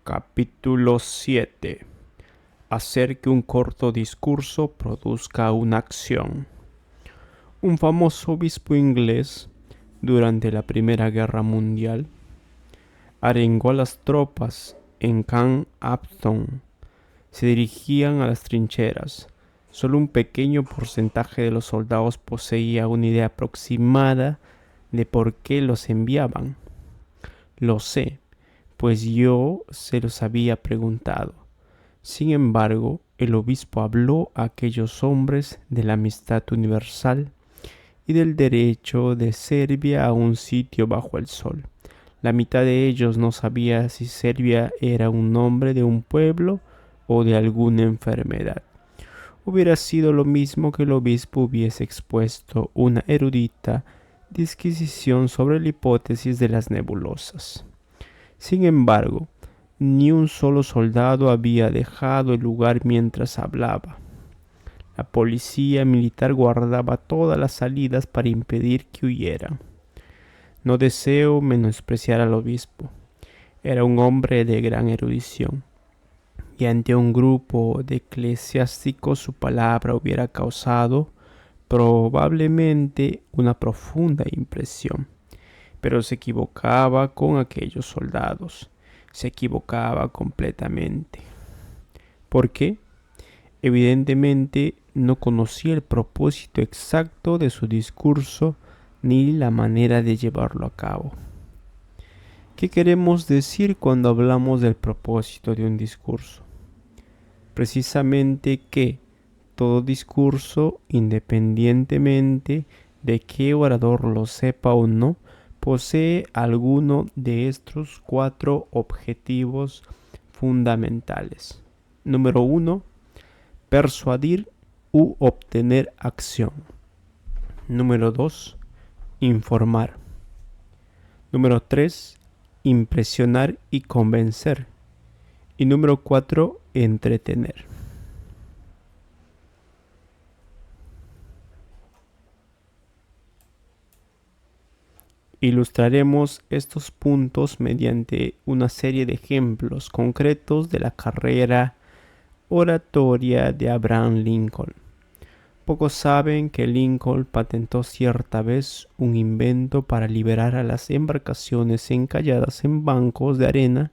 Capítulo 7. Hacer que un corto discurso produzca una acción. Un famoso obispo inglés, durante la Primera Guerra Mundial, arengó a las tropas en Camp Upton. Se dirigían a las trincheras. Solo un pequeño porcentaje de los soldados poseía una idea aproximada de por qué los enviaban. Lo sé, pues yo se los había preguntado. Sin embargo, el obispo habló a aquellos hombres de la amistad universal y del derecho de Serbia a un sitio bajo el sol. La mitad de ellos no sabía si Serbia era un nombre de un pueblo o de alguna enfermedad. Hubiera sido lo mismo que el obispo hubiese expuesto una erudita disquisición sobre la hipótesis de las nebulosas. Sin embargo, ni un solo soldado había dejado el lugar mientras hablaba. La policía militar guardaba todas las salidas para impedir que huyeran. No deseo menospreciar al obispo. Era un hombre de gran erudición, y ante un grupo de eclesiásticos su palabra hubiera causado probablemente una profunda impresión. Pero se equivocaba con aquellos soldados. Se equivocaba completamente. ¿Por qué? Evidentemente no conocía el propósito exacto de su discurso ni la manera de llevarlo a cabo. ¿Qué queremos decir cuando hablamos del propósito de un discurso? Precisamente que todo discurso, independientemente de qué orador lo sepa o no, posee alguno de estos 4 objetivos fundamentales. Número 1. Persuadir u obtener acción. Número 2. Informar. Número 3. Impresionar y convencer. Y número 4. Entretener. Ilustraremos estos puntos mediante una serie de ejemplos concretos de la carrera oratoria de Abraham Lincoln. Pocos saben que Lincoln patentó cierta vez un invento para liberar a las embarcaciones encalladas en bancos de arena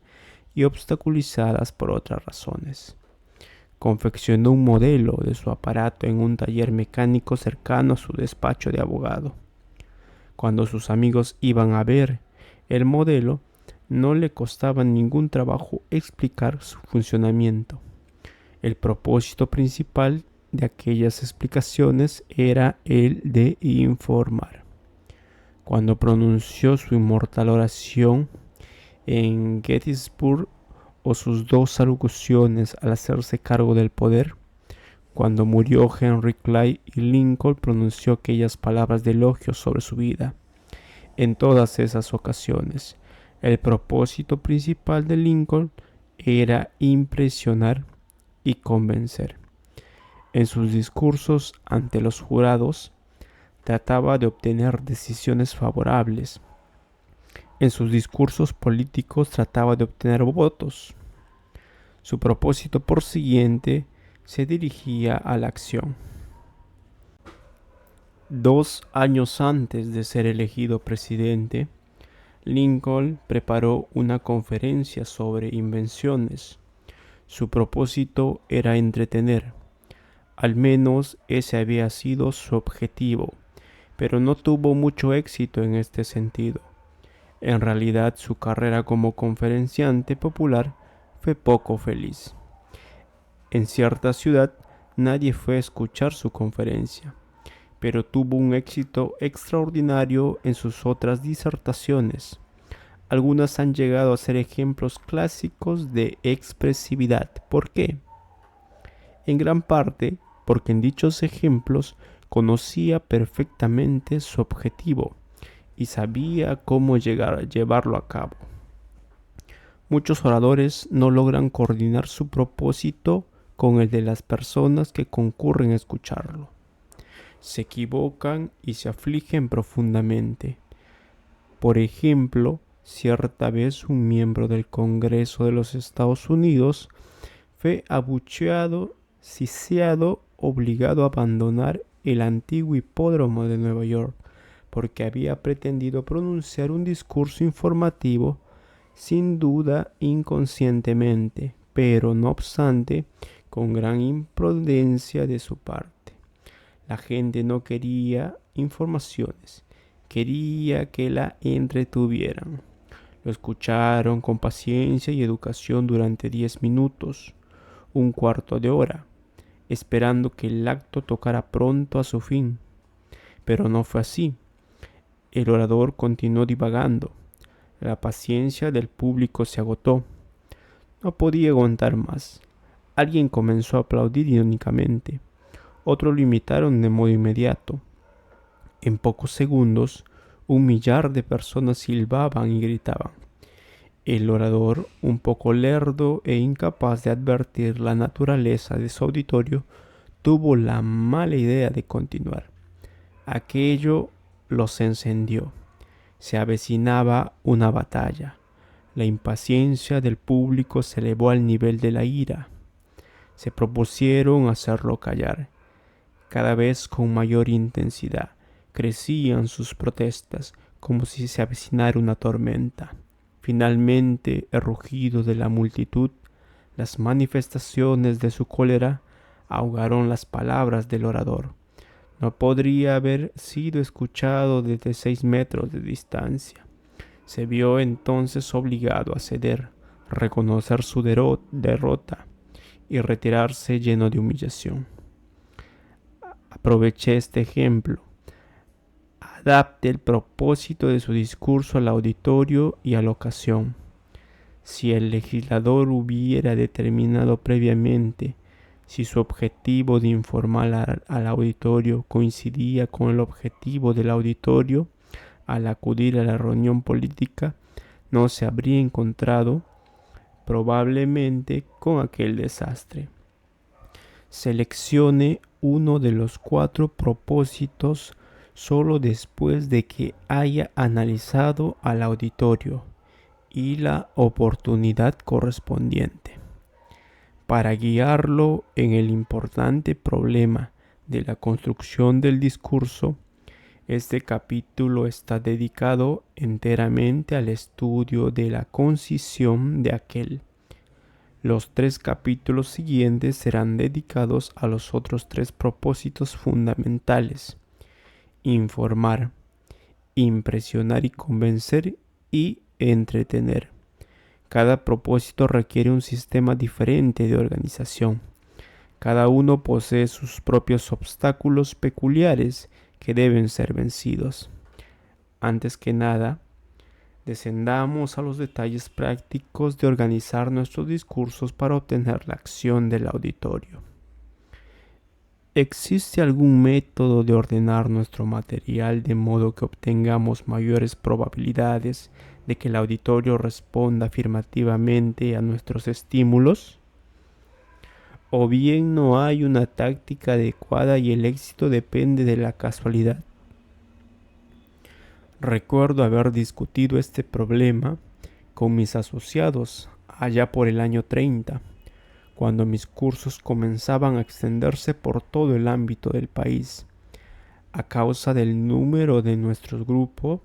y obstaculizadas por otras razones. Confeccionó un modelo de su aparato en un taller mecánico cercano a su despacho de abogado. Cuando sus amigos iban a ver el modelo, no le costaba ningún trabajo explicar su funcionamiento. El propósito principal de aquellas explicaciones era el de informar. Cuando pronunció su inmortal oración en Gettysburg o sus 2 alocuciones al hacerse cargo del poder, cuando murió Henry Clay y Lincoln pronunció aquellas palabras de elogio sobre su vida. En todas esas ocasiones, el propósito principal de Lincoln era impresionar y convencer. En sus discursos ante los jurados, trataba de obtener decisiones favorables. En sus discursos políticos trataba de obtener votos. Su propósito, por siguiente, se dirigía a la acción. 2 años antes de ser elegido presidente, Lincoln preparó una conferencia sobre invenciones. Su propósito era entretener. Al menos ese había sido su objetivo, pero no tuvo mucho éxito en este sentido. En realidad, su carrera como conferenciante popular fue poco feliz. En cierta ciudad, nadie fue a escuchar su conferencia, pero tuvo un éxito extraordinario en sus otras disertaciones. Algunas han llegado a ser ejemplos clásicos de expresividad. ¿Por qué? En gran parte porque en dichos ejemplos conocía perfectamente su objetivo y sabía cómo llevarlo a cabo. Muchos oradores no logran coordinar su propósito con el de las personas que concurren a escucharlo. Se equivocan y se afligen profundamente. Por ejemplo, Cierta vez un miembro del Congreso de los Estados Unidos fue abucheado, sitiado, obligado a abandonar el antiguo hipódromo de Nueva York porque había pretendido pronunciar un discurso informativo, sin duda inconscientemente, pero no obstante, con gran imprudencia de su parte. La gente no quería informaciones, quería que la entretuvieran. Lo escucharon con paciencia y educación durante 10 minutos, un cuarto de hora, esperando que el acto tocara pronto a su fin. Pero no fue así. El orador continuó divagando. La paciencia del público se agotó. No podía aguantar más. Alguien comenzó a aplaudir irónicamente. Otros lo imitaron de modo inmediato. En pocos segundos, 1 millar de personas silbaban y gritaban. El orador, un poco lerdo e incapaz de advertir la naturaleza de su auditorio, tuvo la mala idea de continuar. Aquello los encendió. Se avecinaba una batalla. La impaciencia del público se elevó al nivel de la ira. Se propusieron hacerlo callar. Cada vez con mayor intensidad crecían sus protestas como si se avecinara una tormenta. Finalmente, el rugido de la multitud, las manifestaciones de su cólera, ahogaron las palabras del orador. No podría haber sido escuchado desde 6 metros de distancia. Se vio entonces obligado a ceder, reconocer su derrota y retirarse lleno de humillación. Aproveché este ejemplo. Adapte el propósito de su discurso al auditorio y a la ocasión. Si el legislador hubiera determinado previamente si su objetivo de informar al auditorio coincidía con el objetivo del auditorio al acudir a la reunión política, no se habría encontrado probablemente con aquel desastre. Seleccione uno de los 4 propósitos solo después de que haya analizado al auditorio y la oportunidad correspondiente. Para guiarlo en el importante problema de la construcción del discurso, este capítulo está dedicado enteramente al estudio de la concisión de aquel. Los 3 capítulos siguientes serán dedicados a los otros 3 propósitos fundamentales: informar, impresionar y convencer, y entretener. Cada propósito requiere un sistema diferente de organización. Cada uno posee sus propios obstáculos peculiares que deben ser vencidos. Antes que nada, descendamos a los detalles prácticos de organizar nuestros discursos para obtener la acción del auditorio. ¿Existe algún método de ordenar nuestro material de modo que obtengamos mayores probabilidades de que el auditorio responda afirmativamente a nuestros estímulos? ¿O bien no hay una táctica adecuada y el éxito depende de la casualidad? Recuerdo haber discutido este problema con mis asociados allá por el año 30, cuando mis cursos comenzaban a extenderse por todo el ámbito del país. A causa del número de nuestro grupo,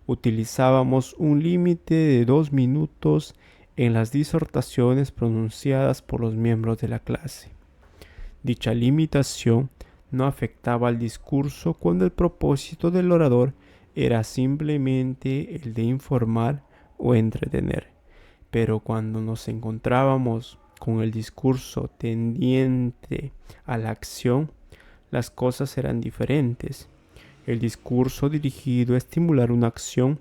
utilizábamos un límite de 2 minutos en las disertaciones pronunciadas por los miembros de la clase. Dicha limitación no afectaba al discurso cuando el propósito del orador era simplemente el de informar o entretener. Pero cuando nos encontrábamos con el discurso tendiente a la acción, las cosas eran diferentes. El discurso dirigido a estimular una acción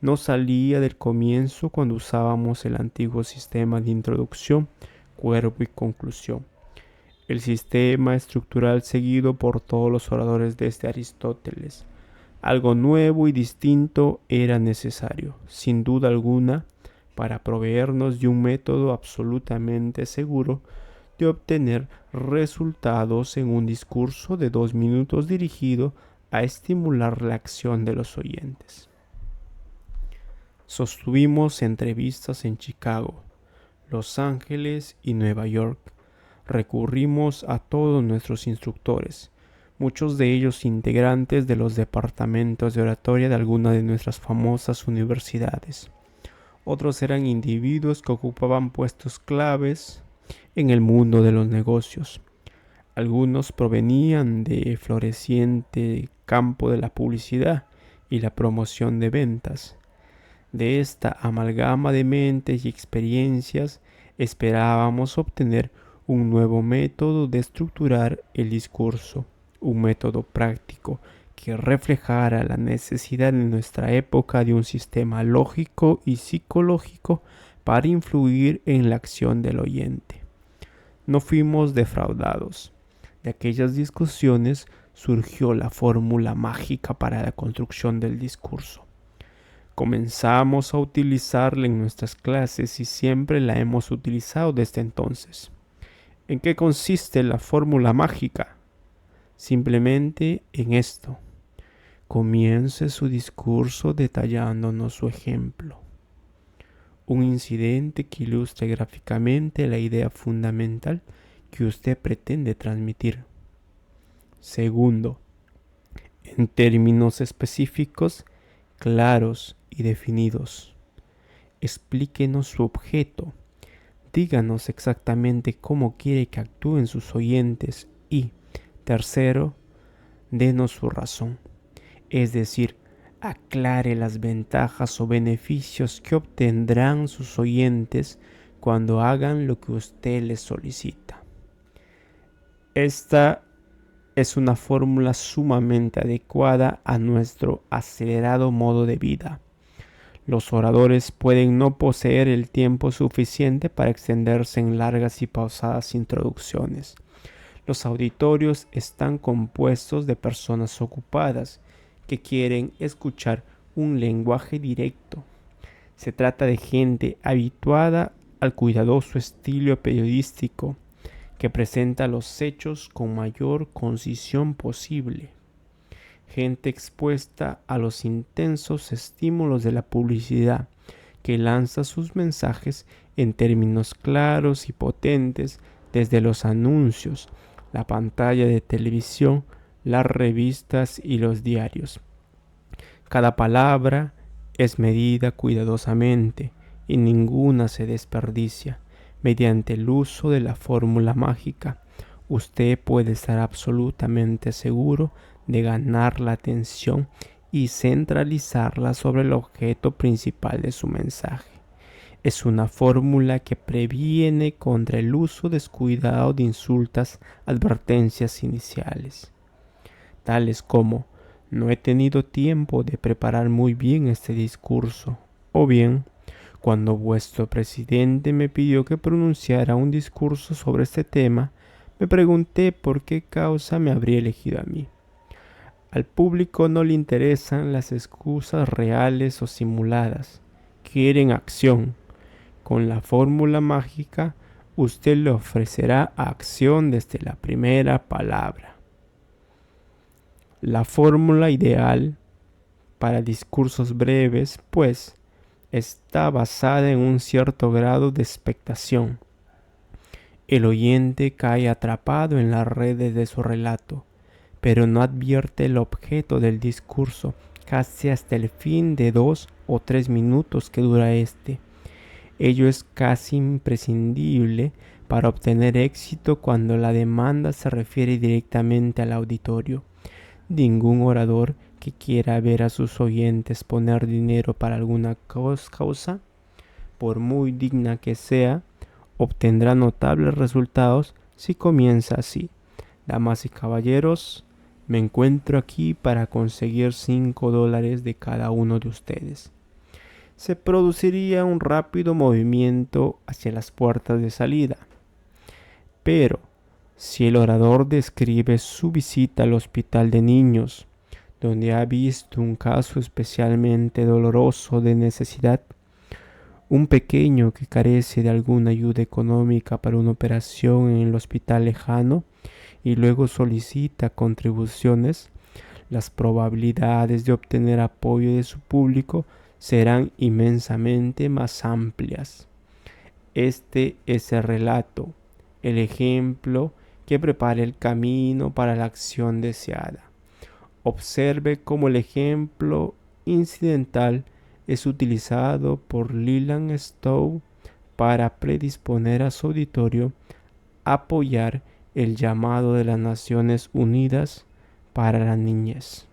no salía del comienzo cuando usábamos el antiguo sistema de introducción, cuerpo y conclusión. El sistema estructural seguido por todos los oradores desde Aristóteles. Algo nuevo y distinto era necesario, sin duda alguna, para proveernos de un método absolutamente seguro de obtener resultados en un discurso de 2 minutos dirigido a estimular la acción de los oyentes. Sostuvimos entrevistas en Chicago, Los Ángeles y Nueva York. Recurrimos a todos nuestros instructores, muchos de ellos integrantes de los departamentos de oratoria de alguna de nuestras famosas universidades. Otros eran individuos que ocupaban puestos claves en el mundo de los negocios. Algunos provenían de floreciente campo de la publicidad y la promoción de ventas. De esta amalgama de mentes y experiencias esperábamos obtener un nuevo método de estructurar el discurso, un método práctico que reflejara la necesidad en nuestra época de un sistema lógico y psicológico para influir en la acción del oyente. No fuimos defraudados. De aquellas discusiones surgió la fórmula mágica para la construcción del discurso. Comenzamos a utilizarla en nuestras clases y siempre la hemos utilizado desde entonces. ¿En qué consiste la fórmula mágica? Simplemente en esto. Comience su discurso detallándonos su ejemplo. Un incidente que ilustre gráficamente la idea fundamental que usted pretende transmitir. Segundo, en términos específicos, claros y definidos. Explíquenos su objeto. Díganos exactamente cómo quiere que actúen sus oyentes y, tercero, denos su razón. Es decir, aclare las ventajas o beneficios que obtendrán sus oyentes cuando hagan lo que usted les solicita. Esta es una fórmula sumamente adecuada a nuestro acelerado modo de vida. Los oradores pueden no poseer el tiempo suficiente para extenderse en largas y pausadas introducciones. Los auditorios están compuestos de personas ocupadas que quieren escuchar un lenguaje directo. Se trata de gente habituada al cuidadoso estilo periodístico que presenta los hechos con mayor concisión posible. Gente expuesta a los intensos estímulos de la publicidad, que lanza sus mensajes en términos claros y potentes desde los anuncios, la pantalla de televisión, las revistas y los diarios. Cada palabra es medida cuidadosamente y ninguna se desperdicia. Mediante el uso de la fórmula mágica, usted puede estar absolutamente seguro de ganar la atención y centralizarla sobre el objeto principal de su mensaje. Es una fórmula que previene contra el uso descuidado de insultas advertencias iniciales, tales como "no he tenido tiempo de preparar muy bien este discurso", o bien "cuando vuestro presidente me pidió que pronunciara un discurso sobre este tema, me pregunté por qué causa me habría elegido a mí". Al público no le interesan las excusas reales o simuladas. Quieren acción. Con la fórmula mágica, usted le ofrecerá acción desde la primera palabra. La fórmula ideal para discursos breves, pues, está basada en un cierto grado de expectación. El oyente cae atrapado en las redes de su relato, pero no advierte el objeto del discurso casi hasta el fin de 2 o 3 minutos que dura este. Ello es casi imprescindible para obtener éxito cuando la demanda se refiere directamente al auditorio. Ningún orador que quiera ver a sus oyentes poner dinero para alguna causa, por muy digna que sea, obtendrá notables resultados si comienza así: "Damas y caballeros, me encuentro aquí para conseguir $5 de cada uno de ustedes". Se produciría un rápido movimiento hacia las puertas de salida. Pero si el orador describe su visita al hospital de niños, donde ha visto un caso especialmente doloroso de necesidad, un pequeño que carece de alguna ayuda económica para una operación en el hospital lejano y luego solicita contribuciones, las probabilidades de obtener apoyo de su público serán inmensamente más amplias. Este es el relato, el ejemplo que prepara el camino para la acción deseada. Observe cómo el ejemplo incidental es utilizado por Leland Stowe para predisponer a su auditorio a apoyar el llamado de las Naciones Unidas para la niñez.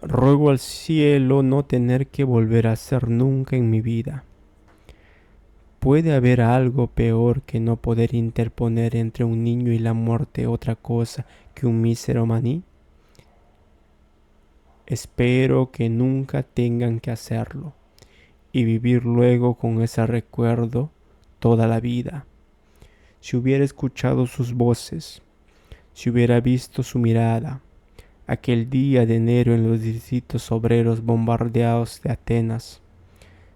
Ruego al cielo no tener que volver a hacer nunca en mi vida. ¿Puede haber algo peor que no poder interponer entre un niño y la muerte otra cosa que un mísero maní? Espero que nunca tengan que hacerlo y vivir luego con ese recuerdo toda la vida. Si hubiera escuchado sus voces, si hubiera visto su mirada, aquel día de enero en los distritos obreros bombardeados de Atenas.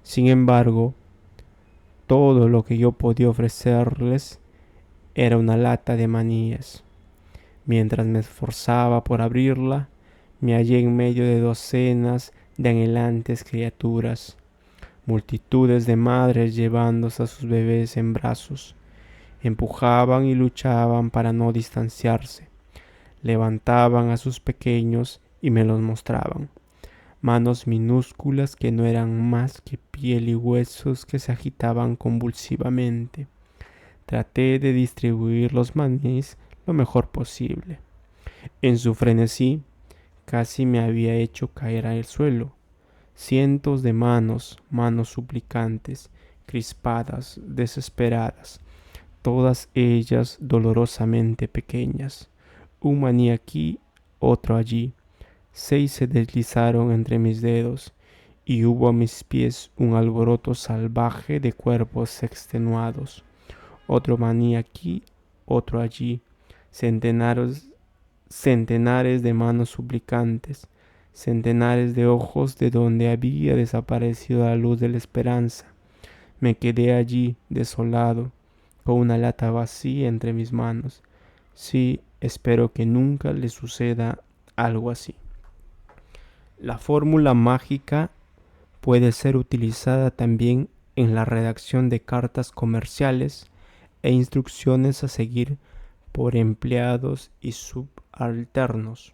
Sin embargo, todo lo que yo podía ofrecerles era una lata de maníes. Mientras me esforzaba por abrirla, me hallé en medio de docenas de anhelantes criaturas, multitudes de madres llevándose a sus bebés en brazos. Empujaban y luchaban para no distanciarse. Levantaban a sus pequeños y me los mostraban. Manos minúsculas que no eran más que piel y huesos que se agitaban convulsivamente. Traté de distribuir los manís lo mejor posible. En su frenesí, casi me había hecho caer al suelo. Cientos de manos suplicantes, crispadas, desesperadas, todas ellas dolorosamente pequeñas. Un maní aquí, otro allí. 6 se deslizaron entre mis dedos, y hubo a mis pies un alboroto salvaje de cuerpos extenuados. Otro maní aquí, otro allí. Centenares de manos suplicantes, centenares de ojos de donde había desaparecido la luz de la esperanza. Me quedé allí, desolado, con una lata vacía entre mis manos. Sí, espero que nunca le suceda algo así. La fórmula mágica puede ser utilizada también en la redacción de cartas comerciales e instrucciones a seguir por empleados y subalternos.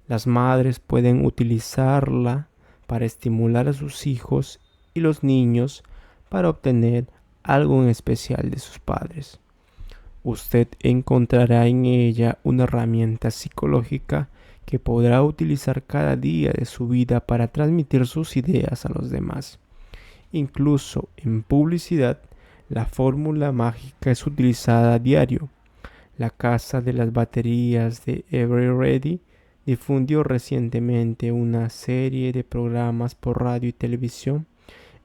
Las madres pueden utilizarla para estimular a sus hijos y los niños para obtener algo en especial de sus padres. Usted encontrará en ella una herramienta psicológica que podrá utilizar cada día de su vida para transmitir sus ideas a los demás. Incluso en publicidad, la fórmula mágica es utilizada a diario. La casa de las baterías de Eveready difundió recientemente una serie de programas por radio y televisión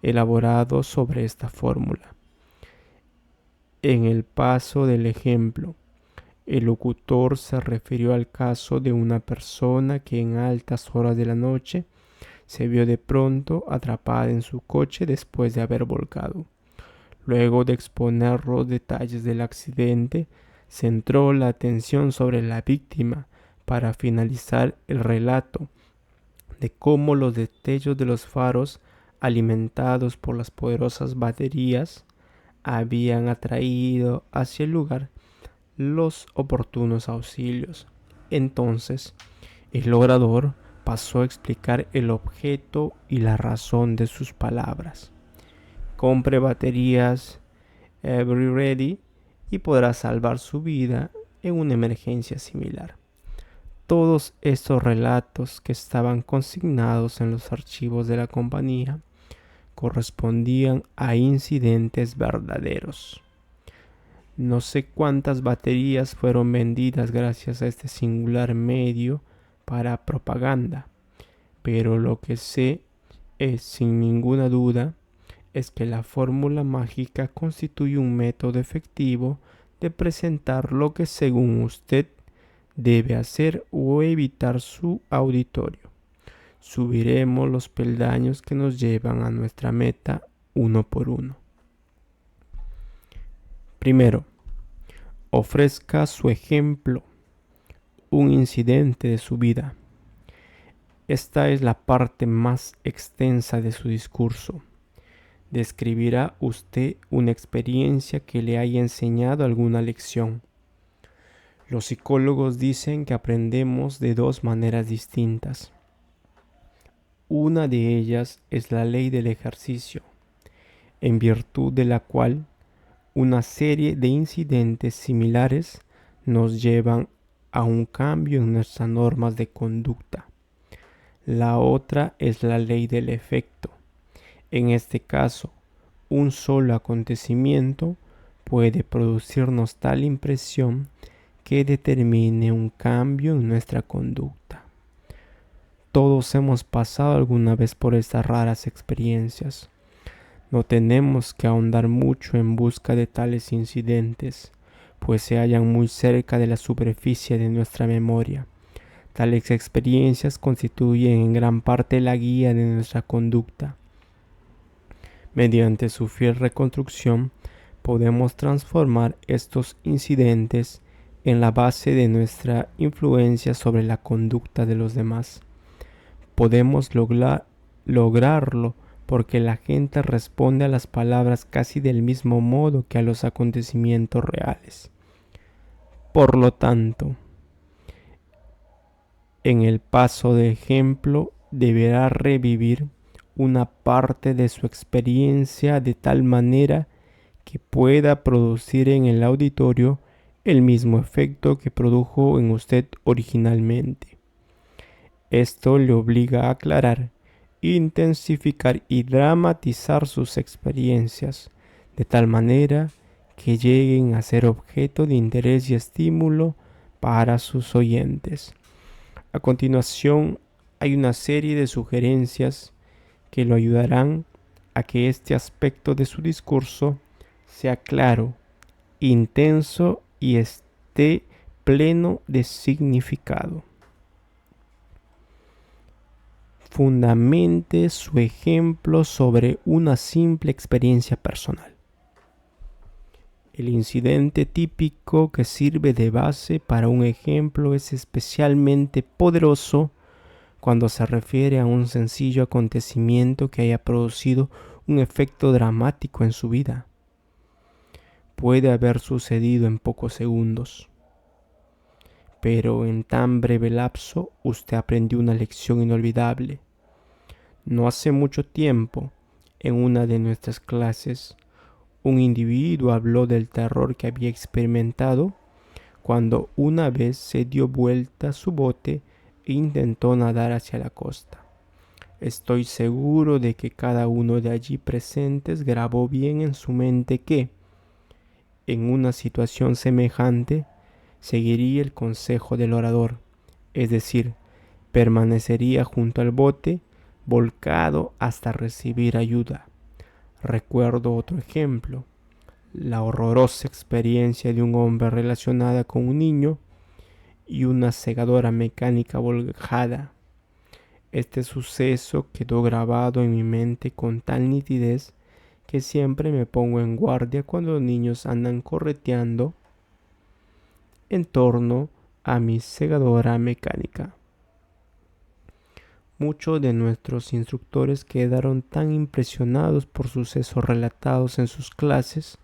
elaborados sobre esta fórmula. En el paso del ejemplo, el locutor se refirió al caso de una persona que en altas horas de la noche se vio de pronto atrapada en su coche después de haber volcado. Luego de exponer los detalles del accidente, centró la atención sobre la víctima para finalizar el relato de cómo los destellos de los faros, alimentados por las poderosas baterías, habían atraído hacia el lugar los oportunos auxilios. Entonces, el orador pasó a explicar el objeto y la razón de sus palabras. Compre baterías Eveready y podrá salvar su vida en una emergencia similar. Todos estos relatos, que estaban consignados en los archivos de la compañía, correspondían a incidentes verdaderos. No sé cuántas baterías fueron vendidas gracias a este singular medio para propaganda, pero lo que sé es, sin ninguna duda, es que la fórmula mágica constituye un método efectivo de presentar lo que según usted debe hacer o evitar su auditorio. Subiremos los peldaños que nos llevan a nuestra meta uno por uno. Primero, ofrezca su ejemplo, un incidente de su vida. Esta es la parte más extensa de su discurso. Describirá usted una experiencia que le haya enseñado alguna lección. Los psicólogos dicen que aprendemos de dos maneras distintas. Una de ellas es la ley del ejercicio, en virtud de la cual una serie de incidentes similares nos llevan a un cambio en nuestras normas de conducta. La otra es la ley del efecto. En este caso, un solo acontecimiento puede producirnos tal impresión que determine un cambio en nuestra conducta. Todos hemos pasado alguna vez por estas raras experiencias. No tenemos que ahondar mucho en busca de tales incidentes, pues se hallan muy cerca de la superficie de nuestra memoria. Tales experiencias constituyen en gran parte la guía de nuestra conducta. Mediante su fiel reconstrucción, podemos transformar estos incidentes en la base de nuestra influencia sobre la conducta de los demás. Podemos lograrlo porque la gente responde a las palabras casi del mismo modo que a los acontecimientos reales. Por lo tanto, en el paso de ejemplo deberá revivir una parte de su experiencia de tal manera que pueda producir en el auditorio el mismo efecto que produjo en usted originalmente. Esto le obliga a aclarar, intensificar y dramatizar sus experiencias, de tal manera que lleguen a ser objeto de interés y estímulo para sus oyentes. A continuación, hay una serie de sugerencias que lo ayudarán a que este aspecto de su discurso sea claro, intenso y esté pleno de significado. Fundamente su ejemplo sobre una simple experiencia personal. El incidente típico que sirve de base para un ejemplo es especialmente poderoso cuando se refiere a un sencillo acontecimiento que haya producido un efecto dramático en su vida. Puede haber sucedido en pocos segundos, pero en tan breve lapso usted aprendió una lección inolvidable. No hace mucho tiempo, en una de nuestras clases, un individuo habló del terror que había experimentado cuando una vez se dio vuelta su bote e intentó nadar hacia la costa. Estoy seguro de que cada uno de allí presentes grabó bien en su mente que, en una situación semejante, seguiría el consejo del orador, es decir, permanecería junto al bote, volcado hasta recibir ayuda. Recuerdo otro ejemplo, la horrorosa experiencia de un hombre relacionada con un niño y una segadora mecánica volcada. Este suceso quedó grabado en mi mente con tal nitidez que siempre me pongo en guardia cuando los niños andan correteando en torno a mi segadora mecánica. Muchos de nuestros instructores quedaron tan impresionados por sucesos relatados en sus clases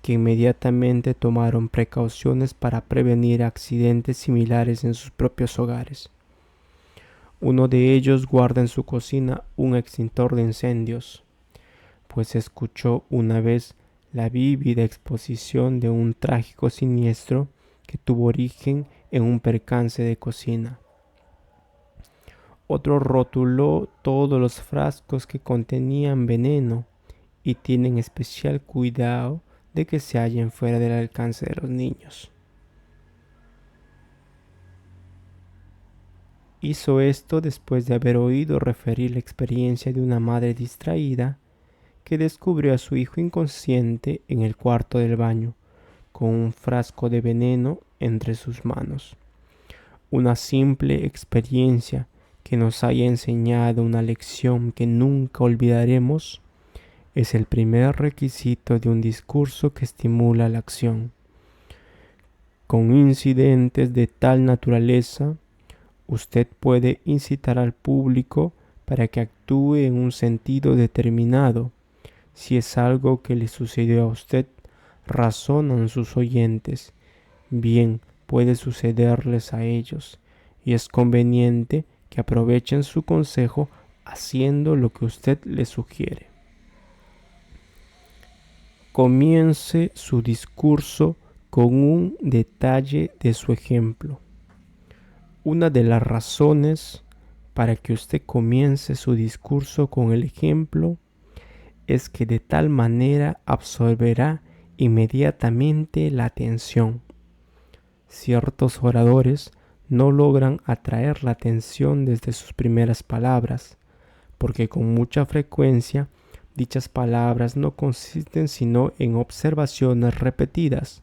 que inmediatamente tomaron precauciones para prevenir accidentes similares en sus propios hogares. Uno de ellos guarda en su cocina un extintor de incendios, pues escuchó una vez la vívida exposición de un trágico siniestro que tuvo origen en un percance de cocina. Otro rotuló todos los frascos que contenían veneno y tienen especial cuidado de que se hallen fuera del alcance de los niños. Hizo esto después de haber oído referir la experiencia de una madre distraída que descubrió a su hijo inconsciente en el cuarto del baño, con un frasco de veneno entre sus manos. Una simple experiencia que nos haya enseñado una lección que nunca olvidaremos es el primer requisito de un discurso que estimula la acción. Con incidentes de tal naturaleza, Usted puede incitar al público para que actúe en un sentido determinado. Si es algo que le sucedió a usted, razonan sus oyentes. Bien, puede sucederles a ellos, y es conveniente que aprovechen su consejo haciendo lo que usted les sugiere. Comience su discurso con un detalle de su ejemplo. Una de las razones para que usted comience su discurso con el ejemplo es que de tal manera absorberá inmediatamente la atención. Ciertos oradores no logran atraer la atención desde sus primeras palabras, porque con mucha frecuencia dichas palabras no consisten sino en observaciones repetidas,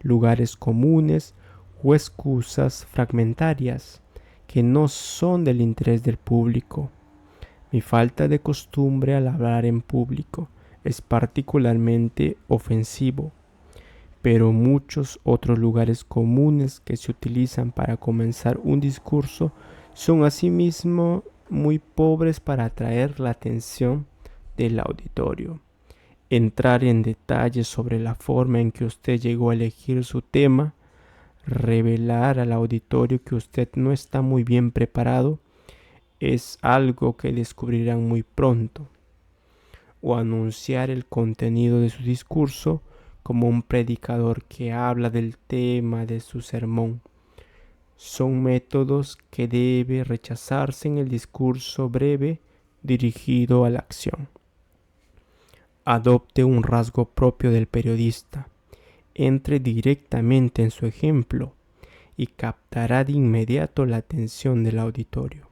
lugares comunes o excusas fragmentarias que no son del interés del público. Mi falta de costumbre al hablar en público es particularmente ofensivo, pero muchos otros lugares comunes que se utilizan para comenzar un discurso son asimismo muy pobres para atraer la atención del auditorio. Entrar en detalles sobre la forma en que usted llegó a elegir su tema, revelar al auditorio que usted no está muy bien preparado, es algo que descubrirán muy pronto. O anunciar el contenido de su discurso como un predicador que habla del tema de su sermón. Son métodos que debe rechazarse en el discurso breve dirigido a la acción. Adopte un rasgo propio del periodista. Entre directamente en su ejemplo y captará de inmediato la atención del auditorio.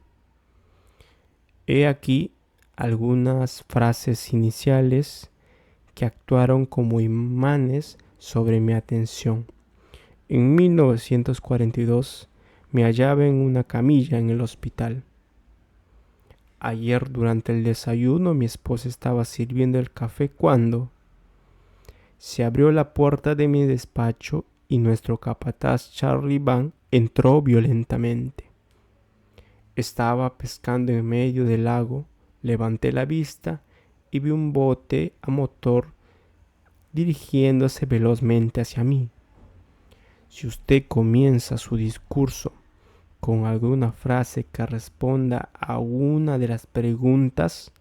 He aquí algunas frases iniciales que actuaron como imanes sobre mi atención. En 1942 me hallaba en una camilla en el hospital. Ayer durante el desayuno mi esposa estaba sirviendo el café cuando se abrió la puerta de mi despacho y nuestro capataz Charlie Van entró violentamente. Estaba pescando en medio del lago, levanté la vista y vi un bote a motor dirigiéndose velozmente hacia mí. Si usted comienza su discurso con alguna frase que responda a una de las preguntas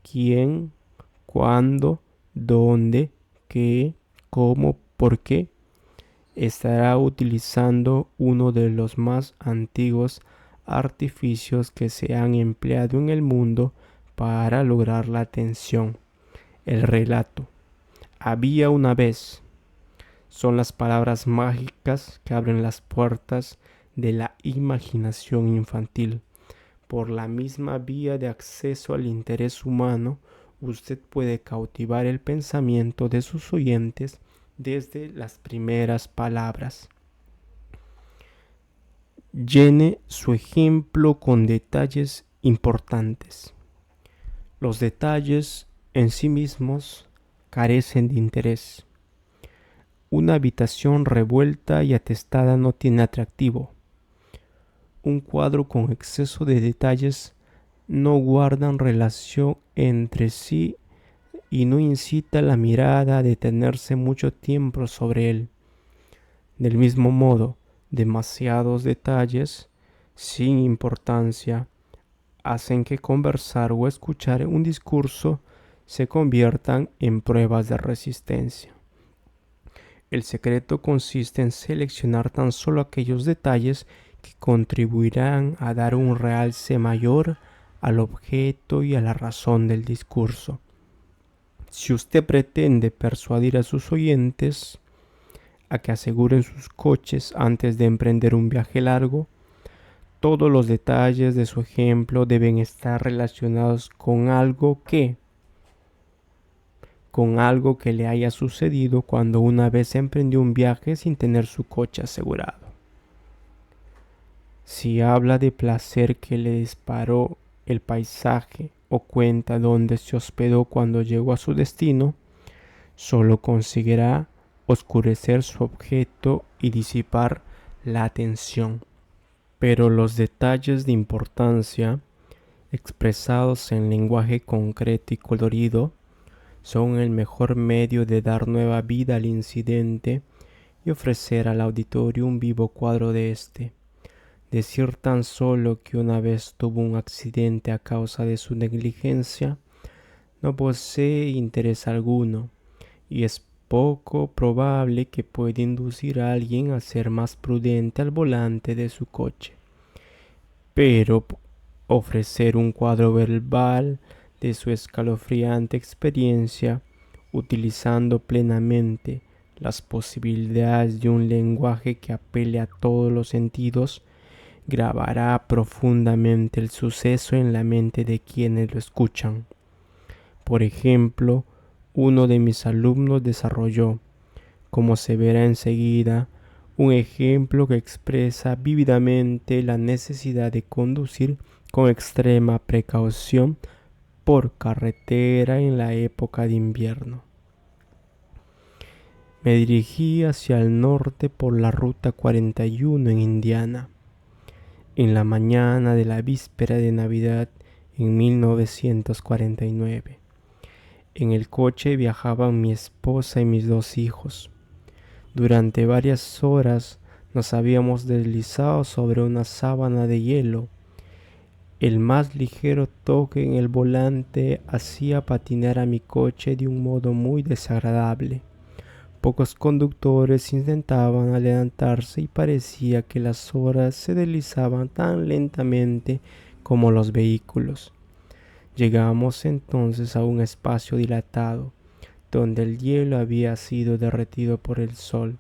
¿quién?, ¿cuándo?, ¿dónde?, ¿qué?, ¿cómo?, ¿por qué?, estará utilizando uno de los más antiguos artificios que se han empleado en el mundo para lograr la atención: el relato. Había una vez. Son las palabras mágicas que abren las puertas de la imaginación infantil. Por la misma vía de acceso al interés humano, usted puede cautivar el pensamiento de sus oyentes desde las primeras palabras. Llene su ejemplo con detalles importantes. Los detalles en sí mismos carecen de interés. Una habitación revuelta y atestada no tiene atractivo. Un cuadro con exceso de detalles no guardan relación entre sí y no incita la mirada a detenerse mucho tiempo sobre él. Del mismo modo, demasiados detalles sin importancia hacen que conversar o escuchar un discurso se conviertan en pruebas de resistencia. El secreto consiste en seleccionar tan solo aquellos detalles que contribuirán a dar un realce mayor al objeto y a la razón del discurso. Si usted pretende persuadir a sus oyentes a que aseguren sus coches antes de emprender un viaje largo, todos los detalles de su ejemplo deben estar relacionados con algo que le haya sucedido cuando una vez emprendió un viaje sin tener su coche asegurado. Si habla de placer que le disparó el paisaje o cuenta dónde se hospedó cuando llegó a su destino, solo conseguirá oscurecer su objeto y disipar la atención. Pero los detalles de importancia, expresados en lenguaje concreto y colorido, son el mejor medio de dar nueva vida al incidente y ofrecer al auditorio un vivo cuadro de este. Decir tan solo que una vez tuvo un accidente a causa de su negligencia no posee interés alguno, y es poco probable que pueda inducir a alguien a ser más prudente al volante de su coche. Pero ofrecer un cuadro verbal de su escalofriante experiencia, utilizando plenamente las posibilidades de un lenguaje que apele a todos los sentidos, grabará profundamente el suceso en la mente de quienes lo escuchan. Por ejemplo, uno de mis alumnos desarrolló, como se verá enseguida, un ejemplo que expresa vívidamente la necesidad de conducir con extrema precaución por carretera en la época de invierno. Me dirigí hacia el norte por la ruta 41 en Indiana. En la mañana de la víspera de Navidad en 1949. En el coche viajaban mi esposa y mis 2 hijos. Durante varias horas nos habíamos deslizado sobre una sábana de hielo. El más ligero toque en el volante hacía patinar a mi coche de un modo muy desagradable. Pocos conductores intentaban adelantarse y parecía que las horas se deslizaban tan lentamente como los vehículos. Llegamos entonces a un espacio dilatado, donde el hielo había sido derretido por el sol,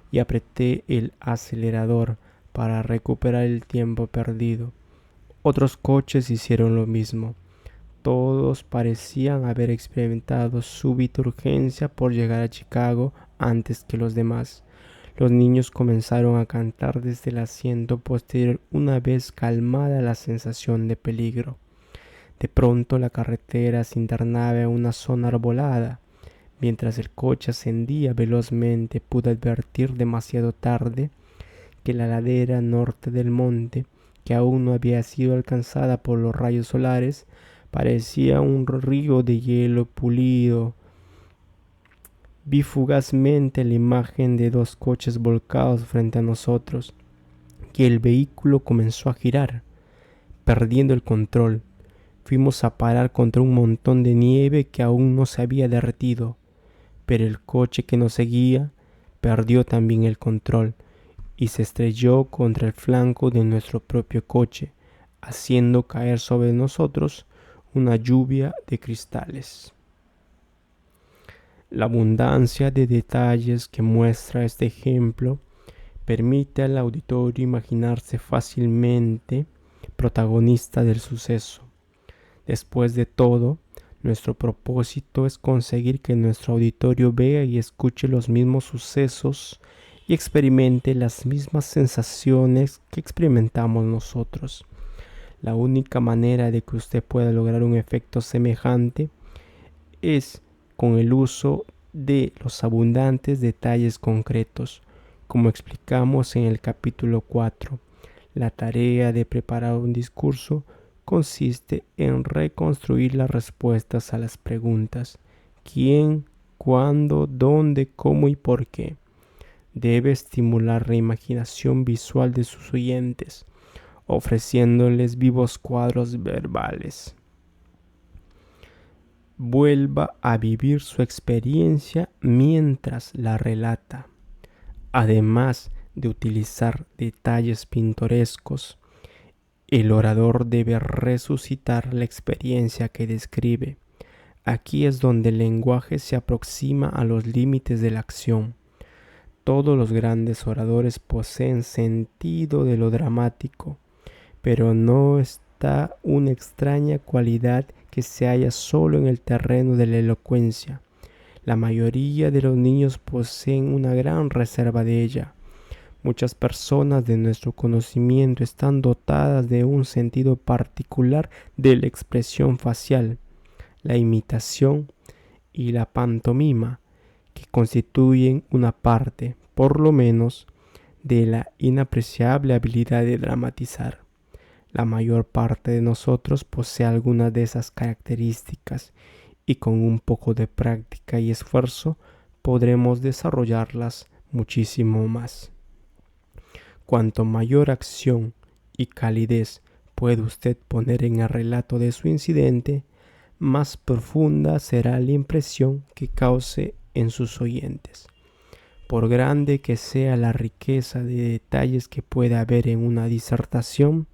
y apreté el acelerador para recuperar el tiempo perdido. Otros coches hicieron lo mismo. Todos parecían haber experimentado súbita urgencia por llegar a Chicago antes que los demás. Los niños comenzaron a cantar desde el asiento posterior una vez calmada la sensación de peligro. De pronto la carretera se internaba en una zona arbolada. Mientras el coche ascendía velozmente, pude advertir demasiado tarde que la ladera norte del monte, que aún no había sido alcanzada por los rayos solares, parecía un río de hielo pulido. Vi fugazmente la imagen de 2 coches volcados frente a nosotros, y el vehículo comenzó a girar, perdiendo el control. Fuimos a parar contra un montón de nieve que aún no se había derretido, pero el coche que nos seguía perdió también el control y se estrelló contra el flanco de nuestro propio coche, haciendo caer sobre nosotros una lluvia de cristales. La abundancia de detalles que muestra este ejemplo permite al auditorio imaginarse fácilmente protagonista del suceso. Después de todo, nuestro propósito es conseguir que nuestro auditorio vea y escuche los mismos sucesos y experimente las mismas sensaciones que experimentamos nosotros. La única manera de que usted pueda lograr un efecto semejante es con el uso de los abundantes detalles concretos, como explicamos en el capítulo 4. La tarea de preparar un discurso consiste en reconstruir las respuestas a las preguntas ¿quién?, ¿cuándo?, ¿dónde?, ¿cómo? Y ¿por qué? Debe estimular la imaginación visual de sus oyentes, ofreciéndoles vivos cuadros verbales. Vuelva a vivir su experiencia mientras la relata. Además de utilizar detalles pintorescos, el orador debe resucitar la experiencia que describe. Aquí es donde el lenguaje se aproxima a los límites de la acción. Todos los grandes oradores poseen sentido de lo dramático, pero no está una extraña cualidad que se halla solo en el terreno de la elocuencia. La mayoría de los niños poseen una gran reserva de ella. Muchas personas de nuestro conocimiento están dotadas de un sentido particular de la expresión facial, la imitación y la pantomima, que constituyen una parte, por lo menos, de la inapreciable habilidad de dramatizar. La mayor parte de nosotros posee alguna de esas características y con un poco de práctica y esfuerzo podremos desarrollarlas muchísimo más. Cuanto mayor acción y calidez puede usted poner en el relato de su incidente, más profunda será la impresión que cause en sus oyentes. Por grande que sea la riqueza de detalles que pueda haber en una disertación,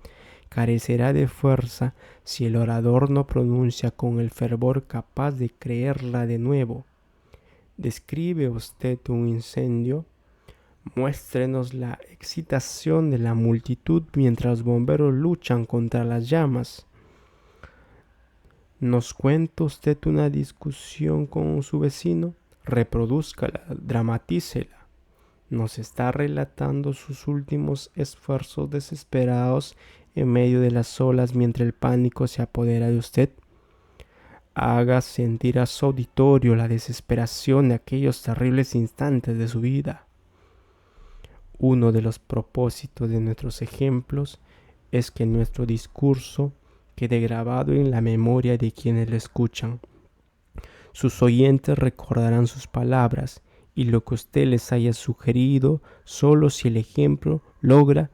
carecerá de fuerza si el orador no pronuncia con el fervor capaz de creerla de nuevo. ¿Describe usted un incendio? Muéstrenos la excitación de la multitud mientras los bomberos luchan contra las llamas. ¿Nos cuenta usted una discusión con su vecino? Reprodúzcala, dramatícela. Nos está relatando sus últimos esfuerzos desesperados en medio de las olas mientras el pánico se apodera de usted. Haga sentir a su auditorio la desesperación de aquellos terribles instantes de su vida. Uno de los propósitos de nuestros ejemplos es que nuestro discurso quede grabado en la memoria de quienes lo escuchan. Sus oyentes recordarán sus palabras y lo que usted les haya sugerido solo si el ejemplo logra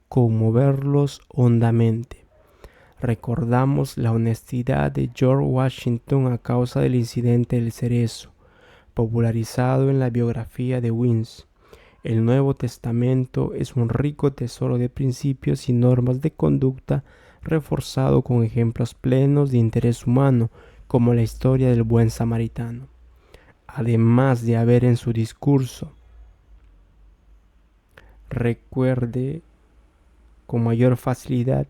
conmoverlos hondamente. Recordamos la honestidad de George Washington a causa del incidente del cerezo, popularizado en la biografía de Wins. El Nuevo Testamento es un rico tesoro de principios y normas de conducta reforzado con ejemplos plenos de interés humano, como la historia del buen samaritano. Además de haber en su discurso, recuerde con mayor facilidad,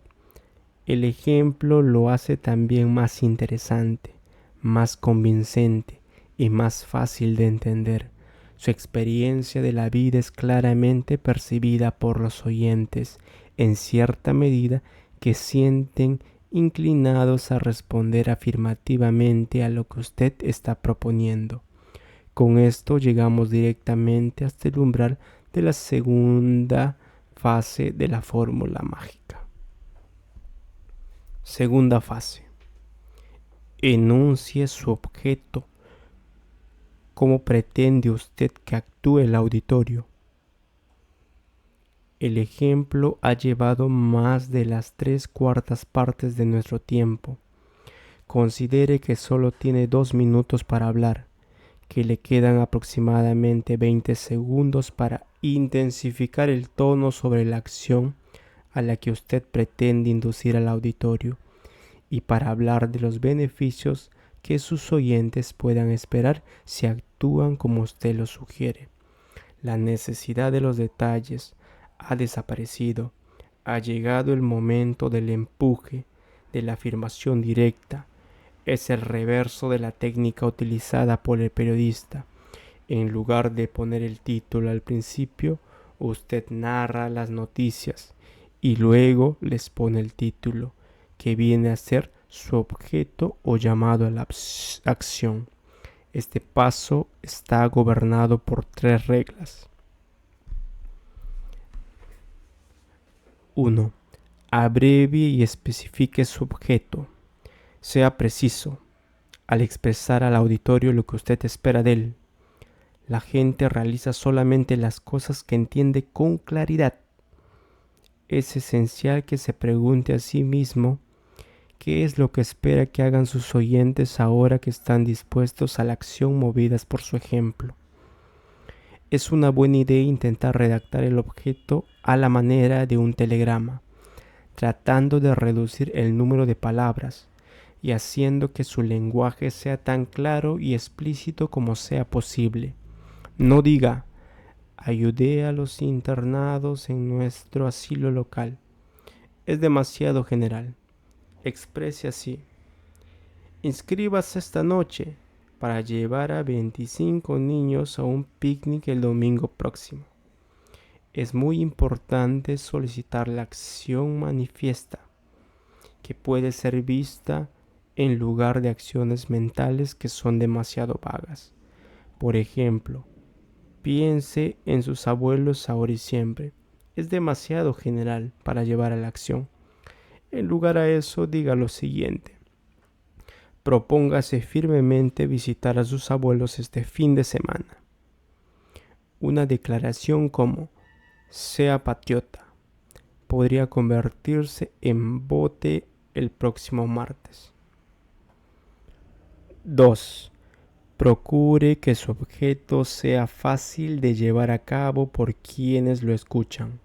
el ejemplo lo hace también más interesante, más convincente y más fácil de entender. Su experiencia de la vida es claramente percibida por los oyentes, en cierta medida que sienten inclinados a responder afirmativamente a lo que usted está proponiendo. Con esto llegamos directamente hasta el umbral de la segunda fase de la fórmula mágica. Segunda fase. Enuncie su objeto. ¿Cómo pretende usted que actúe el auditorio? El ejemplo ha llevado más de las 3/4 partes de nuestro tiempo. Considere que solo tiene 2 minutos para hablar, que le quedan aproximadamente 20 segundos para intensificar el tono sobre la acción a la que usted pretende inducir al auditorio y para hablar de los beneficios que sus oyentes puedan esperar si actúan como usted lo sugiere. La necesidad de los detalles ha desaparecido. Ha llegado el momento del empuje, de la afirmación directa. Es el reverso de la técnica utilizada por el periodista. En lugar de poner el título al principio, usted narra las noticias y luego les pone el título, que viene a ser su objeto o llamado a la acción. Este paso está gobernado por 3 reglas. 1. Abrevie y especifique su objeto. Sea preciso al expresar al auditorio lo que usted espera de él. La gente realiza solamente las cosas que entiende con claridad. Es esencial que se pregunte a sí mismo qué es lo que espera que hagan sus oyentes ahora que están dispuestos a la acción movidas por su ejemplo. Es una buena idea intentar redactar el objeto a la manera de un telegrama, tratando de reducir el número de palabras y haciendo que su lenguaje sea tan claro y explícito como sea posible. No diga, ayudé a los internados en nuestro asilo local. Es demasiado general. Exprese así: inscríbase esta noche para llevar a 25 niños a un picnic el domingo próximo. Es muy importante solicitar la acción manifiesta, que puede ser vista en lugar de acciones mentales que son demasiado vagas. Por ejemplo, Piense en sus abuelos ahora y siempre. Es demasiado general para llevar a la acción. En lugar a eso, diga lo siguiente. Propóngase firmemente visitar a sus abuelos este fin de semana. Una declaración como sea patriota podría convertirse en bote el próximo martes. 2. Procure que su objeto sea fácil de llevar a cabo por quienes lo escuchan.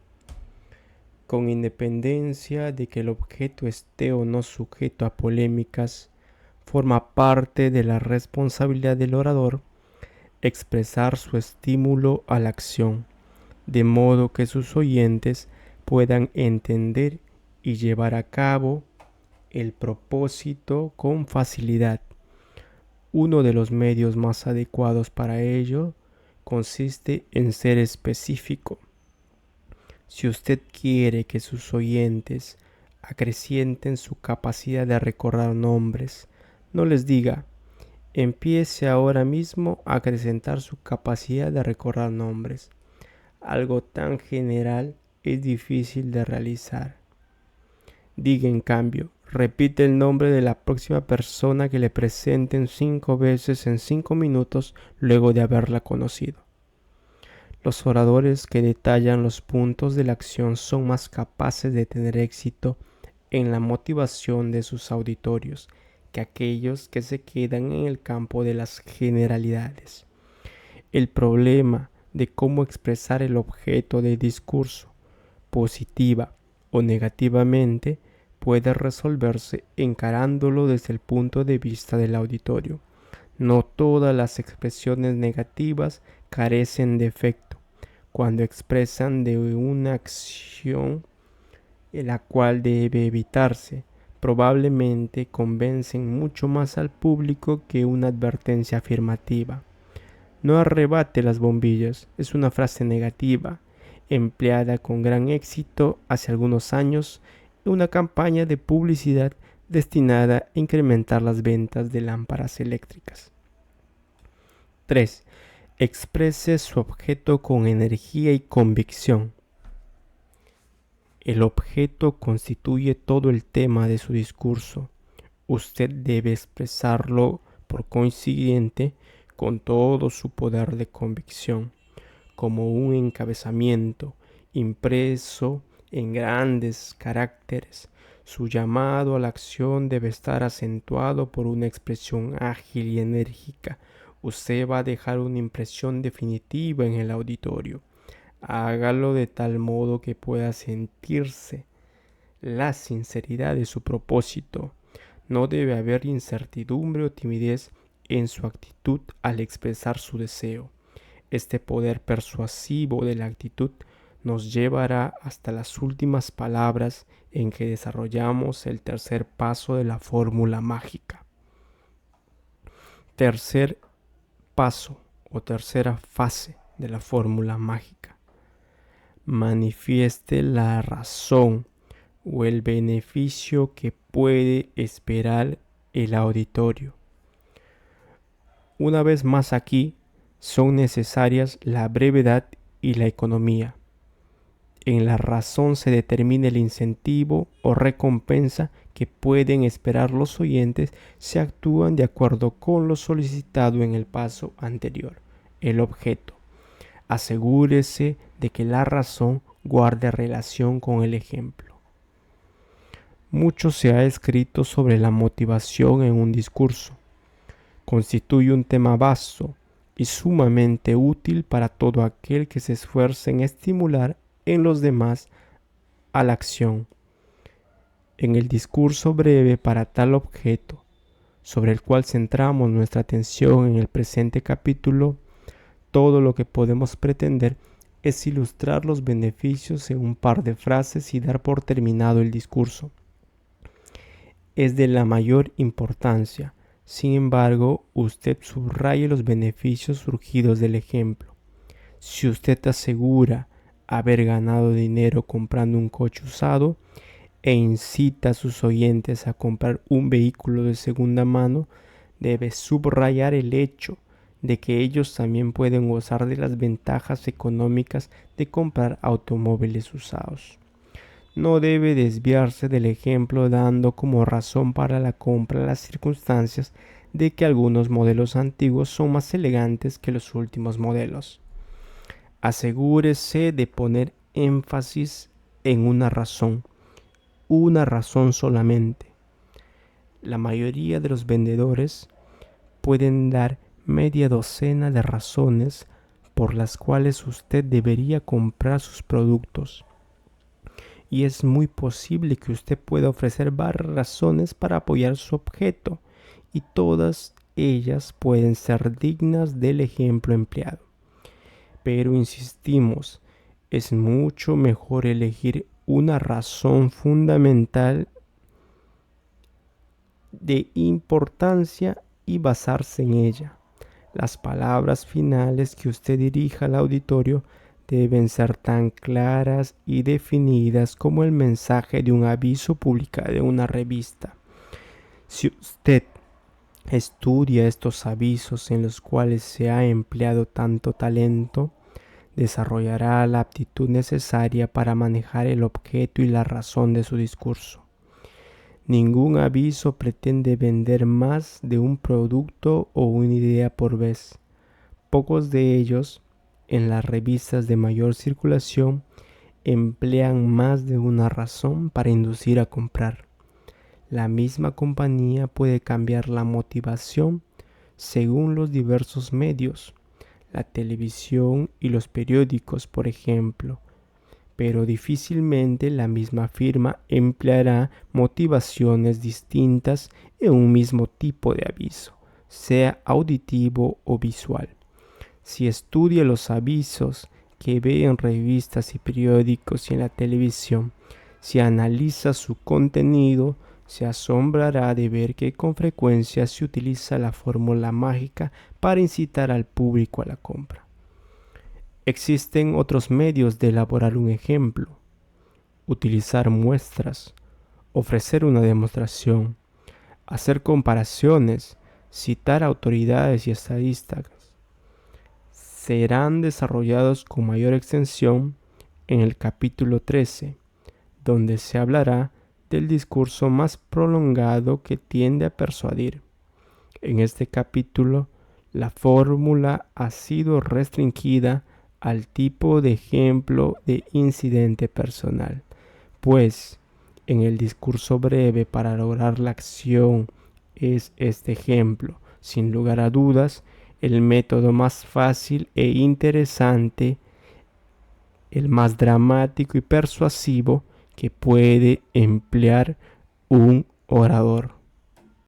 Con independencia de que el objeto esté o no sujeto a polémicas, forma parte de la responsabilidad del orador expresar su estímulo a la acción, de modo que sus oyentes puedan entender y llevar a cabo el propósito con facilidad. Uno de los medios más adecuados para ello consiste en ser específico. Si usted quiere que sus oyentes acrecienten su capacidad de recordar nombres, no les diga, empiece ahora mismo a acrecentar su capacidad de recordar nombres. Algo tan general es difícil de realizar. Diga en cambio, repite el nombre de la próxima persona que le presenten 5 veces en 5 minutos luego de haberla conocido. Los oradores que detallan los puntos de la acción son más capaces de tener éxito en la motivación de sus auditorios que aquellos que se quedan en el campo de las generalidades. El problema de cómo expresar el objeto del discurso, positiva o negativamente, puede resolverse encarándolo desde el punto de vista del auditorio. No todas las expresiones negativas carecen de efecto cuando expresan de una acción la cual debe evitarse. Probablemente convencen mucho más al público que una advertencia afirmativa. No arrebate las bombillas es una frase negativa, empleada con gran éxito hace algunos años en una campaña de publicidad destinada a incrementar las ventas de lámparas eléctricas. 3. Exprese su objeto con energía y convicción. El objeto constituye todo el tema de su discurso. Usted debe expresarlo, por consiguiente, con todo su poder de convicción, como un encabezamiento impreso en grandes caracteres. Su llamado a la acción debe estar acentuado por una expresión ágil y enérgica. Usted va a dejar una impresión definitiva en el auditorio. Hágalo de tal modo que pueda sentirse la sinceridad de su propósito. No debe haber incertidumbre o timidez en su actitud al expresar su deseo. Este poder persuasivo de la actitud nos llevará hasta las últimas palabras en que desarrollamos el tercer paso de la fórmula mágica. Tercer paso o tercera fase de la fórmula mágica. Manifieste la razón o el beneficio que puede esperar el auditorio. Una vez más aquí, son necesarias la brevedad y la economía. En la razón se determina el incentivo o recompensa que pueden esperar los oyentes si actúan de acuerdo con lo solicitado en el paso anterior, el objeto. Asegúrese de que la razón guarde relación con el ejemplo. Mucho se ha escrito sobre la motivación en un discurso. Constituye un tema vasto y sumamente útil para todo aquel que se esfuerce en estimular en los demás a la acción. En el discurso breve para tal objeto, sobre el cual centramos nuestra atención en el presente capítulo, todo lo que podemos pretender es ilustrar los beneficios en un par de frases y dar por terminado el discurso. Es de la mayor importancia. Sin embargo, usted subraye los beneficios surgidos del ejemplo. Si usted asegura haber ganado dinero comprando un coche usado e incita a sus oyentes a comprar un vehículo de segunda mano, debe subrayar el hecho de que ellos también pueden gozar de las ventajas económicas de comprar automóviles usados. No debe desviarse del ejemplo dando como razón para la compra las circunstancias de que algunos modelos antiguos son más elegantes que los últimos modelos. Asegúrese de poner énfasis en una razón solamente. La mayoría de los vendedores pueden dar media docena de razones por las cuales usted debería comprar sus productos. Y es muy posible que usted pueda ofrecer varias razones para apoyar su objeto, y todas ellas pueden ser dignas del ejemplo empleado. Pero insistimos, es mucho mejor elegir una razón fundamental de importancia y basarse en ella. Las palabras finales que usted dirija al auditorio deben ser tan claras y definidas como el mensaje de un aviso publicado en una revista. Si usted estudia estos avisos en los cuales se ha empleado tanto talento, desarrollará la aptitud necesaria para manejar el objeto y la razón de su discurso. Ningún aviso pretende vender más de un producto o una idea por vez. Pocos de ellos, en las revistas de mayor circulación, emplean más de una razón para inducir a comprar. La misma compañía puede cambiar la motivación según los diversos medios, la televisión y los periódicos, por ejemplo, pero difícilmente la misma firma empleará motivaciones distintas en un mismo tipo de aviso, sea auditivo o visual. Si estudia los avisos que ve en revistas y periódicos y en la televisión, si analiza su contenido, se asombrará de ver que con frecuencia se utiliza la fórmula mágica para incitar al público a la compra. Existen otros medios de elaborar un ejemplo: utilizar muestras, ofrecer una demostración, hacer comparaciones, citar autoridades y estadísticas. Serán desarrollados con mayor extensión en el capítulo 13, donde se hablará del discurso más prolongado que tiende a persuadir. En este capítulo, la fórmula ha sido restringida al tipo de ejemplo de incidente personal, pues en el discurso breve para lograr la acción es este ejemplo, sin lugar a dudas, el método más fácil e interesante, el más dramático y persuasivo que puede emplear un orador.